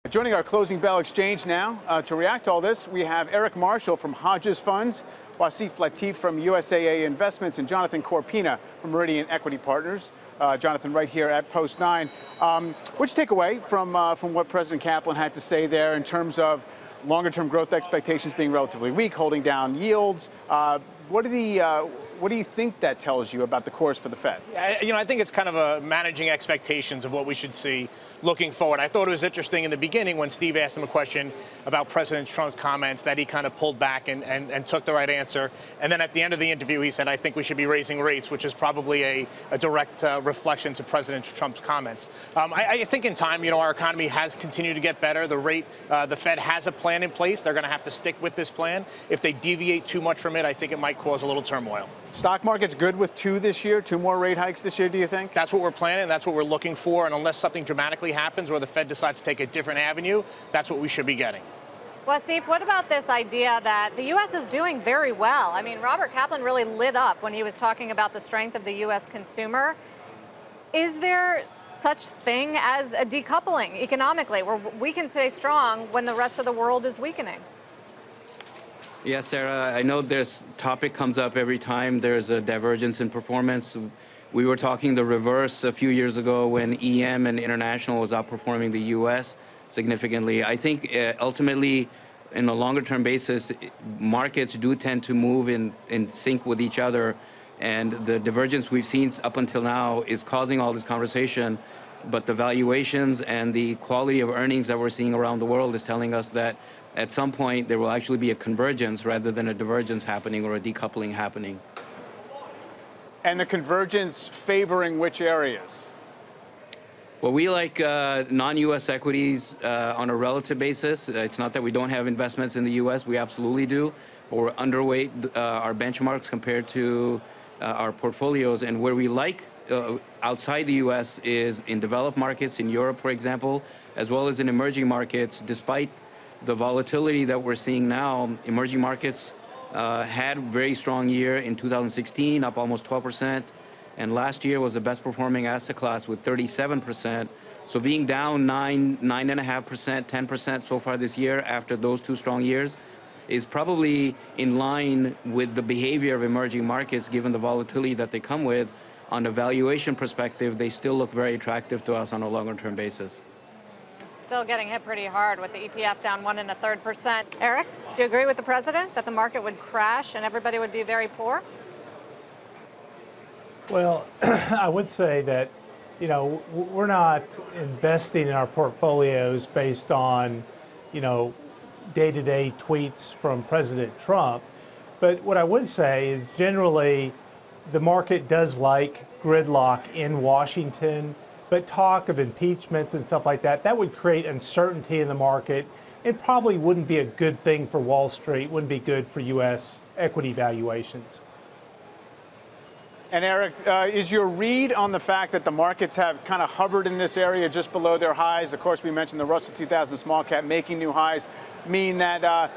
Joining our closing bell exchange now to react to all this, we have Eric Marshall from Hodges Funds, Wasif Latif from USAA Investments, and Jonathan Corpina from Meridian Equity Partners. Jonathan, right here at Post 9. What'd you take away from what President Kaplan had to say there in terms of longer-term growth expectations being relatively weak, holding down yields? What do you think that tells you about the course for the Fed? I think it's kind of managing expectations of what we should see looking forward. I thought it was interesting in the beginning when Steve asked him a question about President Trump's comments that he kind of pulled back and took the right answer. And then at the end of the interview, he said, I think we should be raising rates, which is probably a direct reflection to President Trump's comments. I think in time, our economy has continued to get better. The Fed has a plan in place. They're going to have to stick with this plan. If they deviate too much from it, I think it might cause a little turmoil. Stock market's good with two more rate hikes this year, do you think? That's what we're planning. That's what we're looking for. And unless something dramatically happens or the Fed decides to take a different avenue, that's what we should be getting. Wasif, what about this idea that the U.S. is doing very well? I mean, Robert Kaplan really lit up when he was talking about the strength of the U.S. consumer. Is there such thing as a decoupling economically, where we can stay strong when the rest of the world is weakening? Yes, Sarah, I know this topic comes up every time there's a divergence in performance. We were talking the reverse a few years ago when EM and international was outperforming the U.S. significantly. I think ultimately, in a longer-term basis, markets do tend to move in sync with each other, and the divergence we've seen up until now is causing all this conversation, but the valuations and the quality of earnings that we're seeing around the world is telling us that at some point there will actually be a convergence rather than a divergence happening or a decoupling happening. And the convergence favoring which areas? Well, we like non-U.S. equities on a relative basis. It's not that we don't have investments in the U.S. We absolutely do. But we're underweight our benchmarks compared to our portfolios. And where we like outside the U.S. is in developed markets, in Europe, for example, as well as in emerging markets. Despite the volatility that we're seeing now, emerging markets had a very strong year in 2016, up almost 12%. And last year was the best performing asset class with 37%. So being down 9.5%, 10% so far this year after those two strong years is probably in line with the behavior of emerging markets given the volatility that they come with. On a valuation perspective, they still look very attractive to us on a longer term basis. Still getting hit pretty hard with the ETF down 1 1/3%. Eric, do you agree with the president that the market would crash and everybody would be very poor? Well, I would say that, we're not investing in our portfolios based on, day-to-day tweets from President Trump. But what I would say is generally the market does like gridlock in Washington, but talk of impeachments and stuff like that, that would create uncertainty in the market. It probably wouldn't be a good thing for Wall Street, wouldn't be good for U.S. equity valuations. And Eric, is your read on the fact that the markets have kind of hovered in this area just below their highs? Of course, we mentioned the Russell 2000 small cap making new highs, mean that,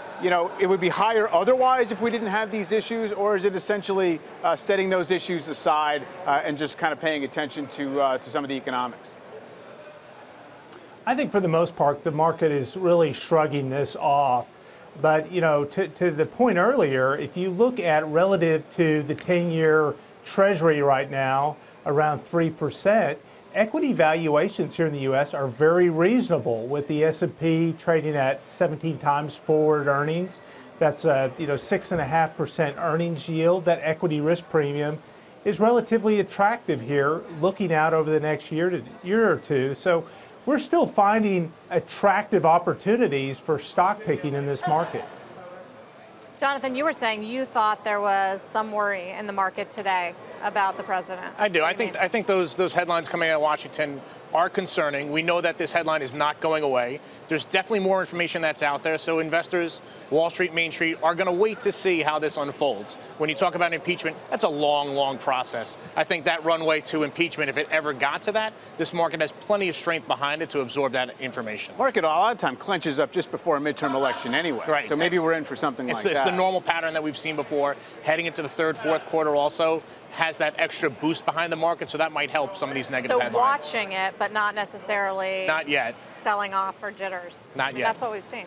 it would be higher otherwise if we didn't have these issues? Or is it essentially setting those issues aside and just kind of paying attention to some of the economics? I think for the most part, the market is really shrugging this off. But, to the point earlier, if you look at relative to the 10-year Treasury right now, around 3%, equity valuations here in the U.S. are very reasonable, with the S&P trading at 17 times forward earnings. That's a 6.5% earnings yield. That equity risk premium is relatively attractive here, looking out over the next year or two. So we're still finding attractive opportunities for stock picking in this market. Jonathan, you were saying you thought there was some worry in the market today about the president. I do. I think those headlines coming out of Washington are concerning. We know that this headline is not going away. There's definitely more information that's out there. So investors, Wall Street, Main Street, are going to wait to see how this unfolds. When you talk about impeachment, that's a long, long process. I think that runway to impeachment, if it ever got to that, this market has plenty of strength behind it to absorb that information. Market a lot of time clenches up just before a midterm election anyway. Right. So maybe we're in for something like that. It's the normal pattern that we've seen before. Heading into the third, fourth quarter also has has that extra boost behind the market, so that might help some of these negative So headlines. watching it, but not necessarily Not yet. selling off for jitters. Not yet. That's what we've seen.